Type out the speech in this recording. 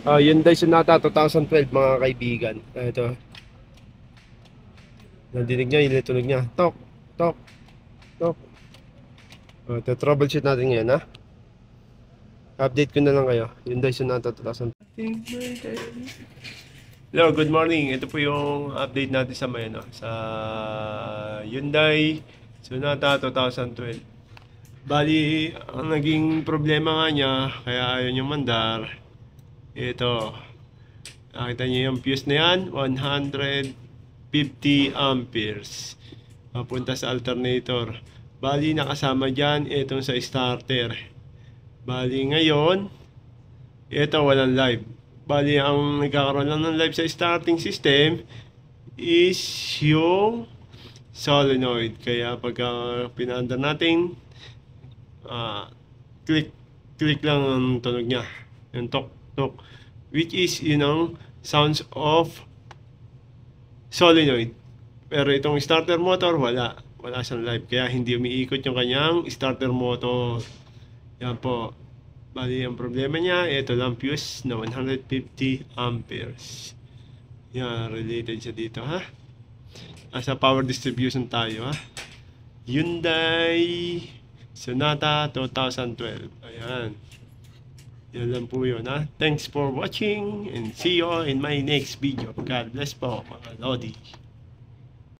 Hyundai Sonata 2012 mga kaibigan. Ito. Nadinig niya, yung tunog niya. Tok, tok, tok. Ito, troubleshoot natin ngayon, ha? Update ko na lang kayo. Hyundai Sonata 2012. Hello, good morning. Ito po yung update natin sa may, no, sa Hyundai Sonata 2012. Bali, ang naging problema nga niya, kaya ayaw niyang mandar. Ito. Nakita niyo yung fuse na yan, 150 amperes. Papunta sa alternator. Bali, nakasama dyan, itong sa starter. Bali, ngayon, ito walang live. Bali, ang nagkakaroon lang ng live sa starting system is yung solenoid. Kaya pagka pinanda natin, click lang ang tunog niya. Yung tok, which is yun ang sounds of solenoid. Pero itong starter motor, wala siyang live, kaya hindi umiikot yung kanyang starter motor. Yan po. Bali, ang problema niya, ito lang fuse na 150 amperes. Yan, related siya dito, ha? Asa power distribution tayo, ha? Hyundai Sonata 2012. Ayan. Yan lang po yun, ha? Thanks for watching and see you in my next video. God bless po, mga Lodi.